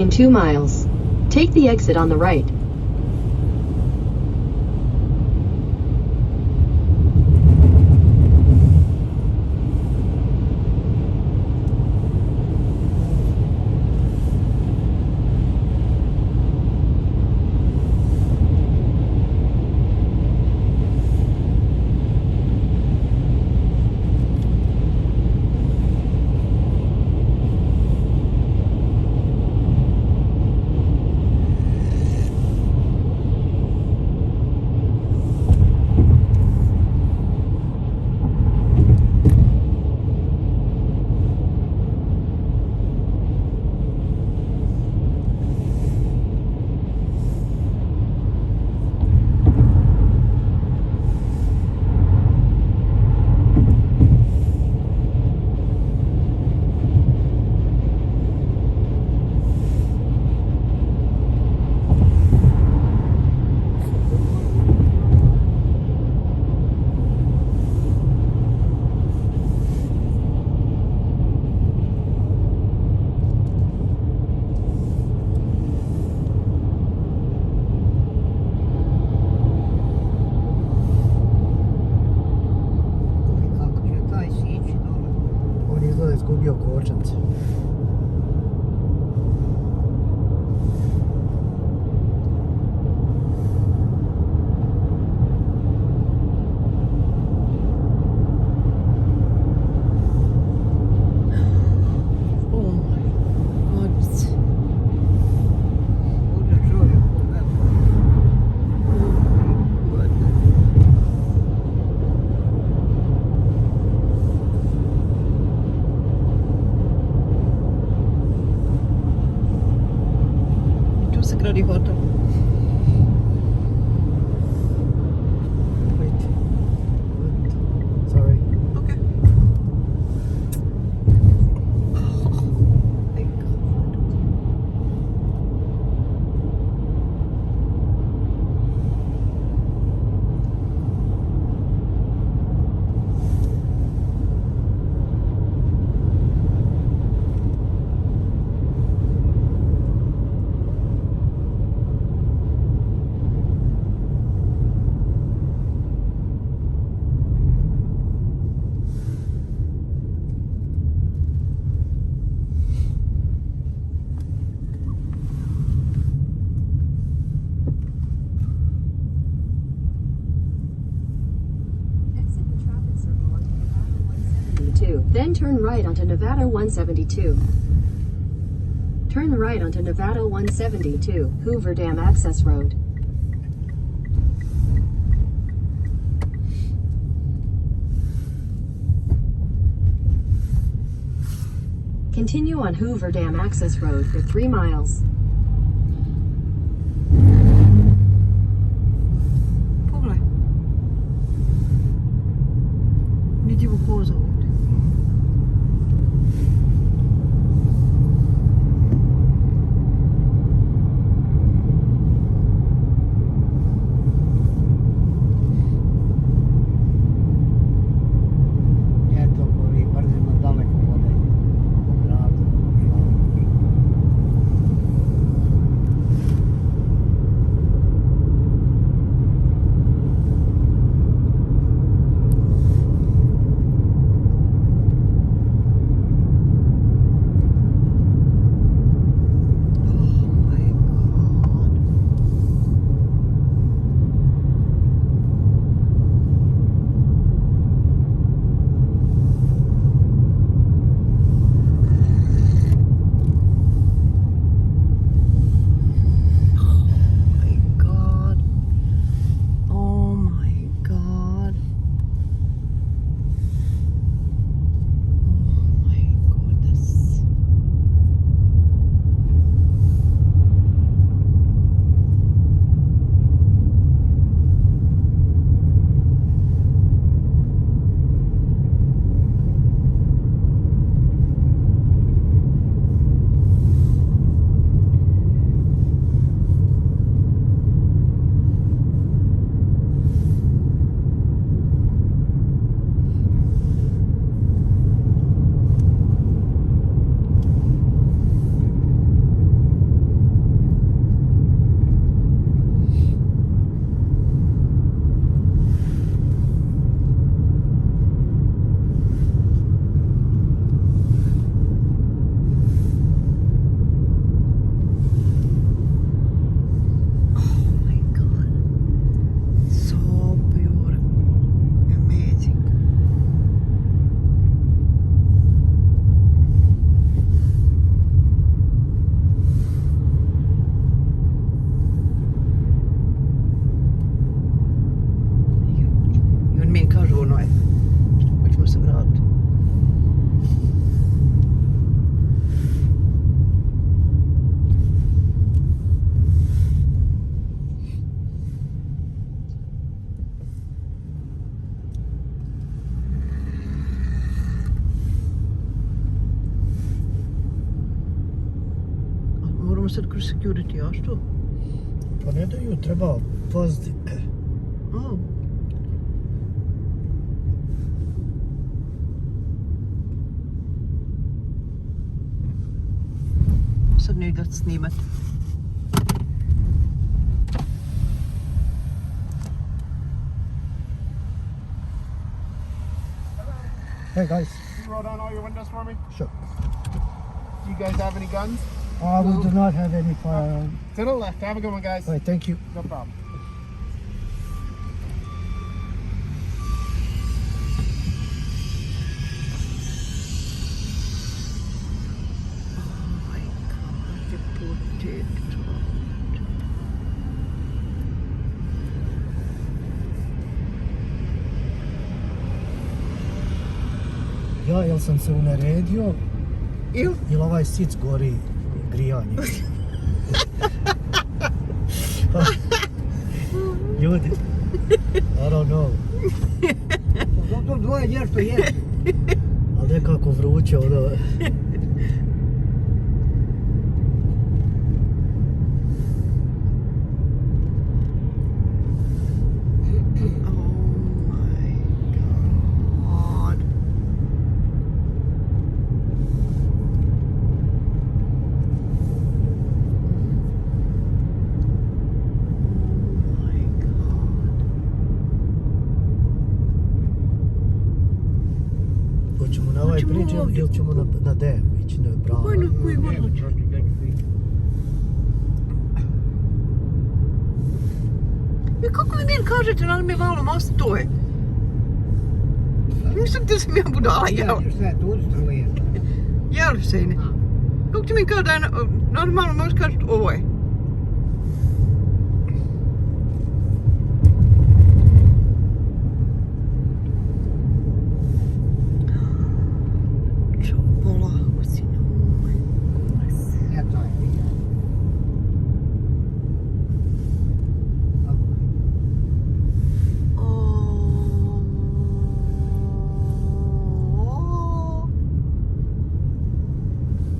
In 2 miles, take the exit on the right. Izgubio kočnicu. Gradi hotel. Wait. Sorry. Okay. Thank God. Then turn right onto Nevada 172. Turn right onto Nevada 172, Hoover Dam Access Road. Continue on Hoover Dam Access Road for 3 miles. Pogledaj. Vidimo koza ovdje. sad kroz security, a što? Pa ne daju, treba paziti. Oh. Sad ne idem snimat. Hey guys. Can you roll down all your windows for me? Sure. Do you guys have any guns? We do not have any firearm. To the left. Have a good one, guys. Right, thank you. No problem. Oh my god, the potato. Ja, jel sam se unaredio ili ovaj sic gori grijanje? Ljudi, I don't know. Zato dvoje nešto jesu. Ali nekako vruće ono. Hoćemo na ovaj Hoćemo bridge ovdje. ili ćemo na dam ići na bravo? Koji god hoće. I kako vi meni kažete da mi je malo most to je? Mislim da sam ja budala, jel? Šta je tu struje? Jel, Sejne? Kako ti mi kao da je normalno možeš kažeti ovo je? Čo, polako si nemoj. Eto je.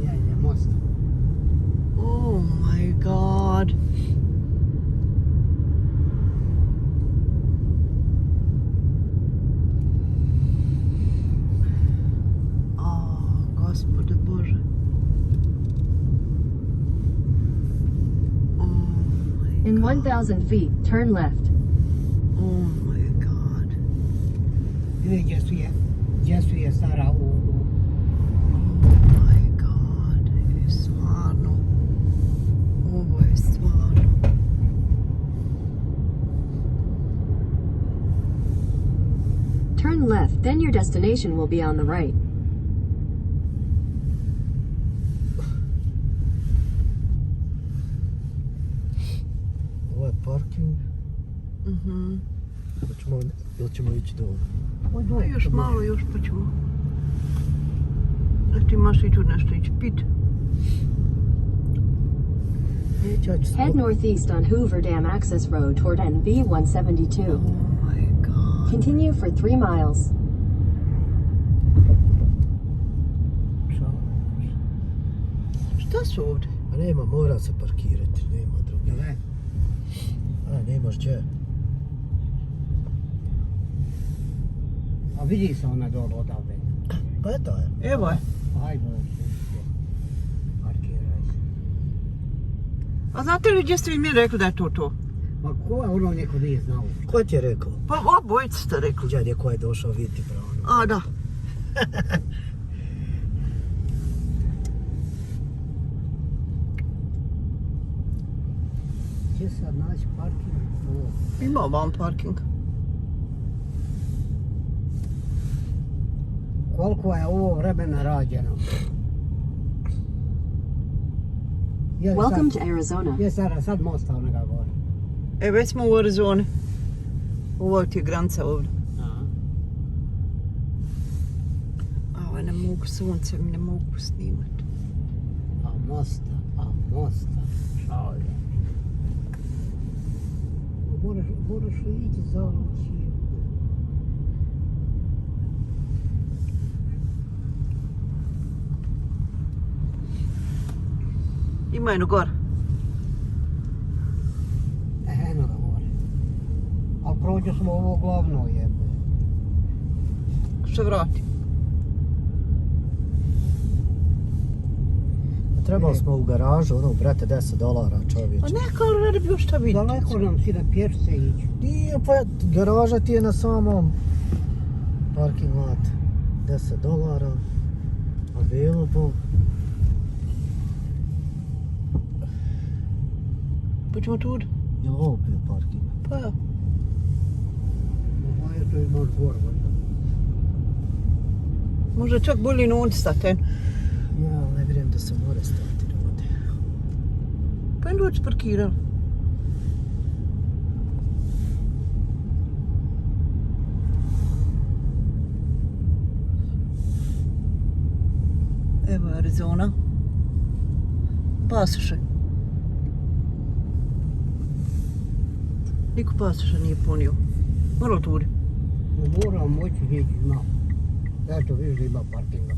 Ja ide most. Oh my god. Gospode Bože. In 1,000 feet, turn left. Oh my god. Vidi gdje su je stara u... Oh my god. Stvarno. Ovo je stvarno. Turn left, then your destination will be on the right. Ovo je parking. Mhm. Ili ćemo ići do... Još malo, još pa ćemo. Ti imaš i tu nešto ići pit. Ja ću Head northeast on Hoover Dam Access Road toward NV 172. Oh my god. Continue for 3 miles. Šta su ovdje? A nema, mora se parkirati, nema druge. Jel je? A, nemaš gdje. A vidi se ona dole odavde. Pa eto je. Evo je. Ajde, parkiraj se. A znate li gdje ste vi mi rekli da je to? Ma ko je ono neko nije znao? Ko ti je rekao? Pa obojica ste rekli. Džad je ko je došao vidjeti brano. A da. Gdje sad naći parking? Ovo. Ima vam parking. Koliko je ovo vremena rađeno? Je li Welcome sad- to Arizona. Je sad mosta onoga gore. E, već smo u Arizoni. Ovo ti je granica ovdje. Aha. A ne mogu, sunce mi ne mogu snimati. A mosta. Šalje. Moraš li ići za ovom čijem? Ima jedno gore. prođu smo ovo glavno jebe. Se vrati. Trebali smo u garažu, ono, brate, $10 čovječe. Pa neka, ali radi bio šta vidjeti. Daleko nam si da pješice ići. Nije, pa garaža ti je na samom parking lot. $10. Available. Pa ćemo tu. Je li ovo bio parking? Pa ja. Ovo je to imaš gor. Možda čak bolje non staten. Ja, ne vjerujem da se mora stati ovdje. Pa je doći parkiran. Evo Arizona. Pasoše. Niko pasoša nije punio. Malo turi. Moram moći vidjeti malo. Eto, vidiš da ima parkinga.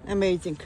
Amazing.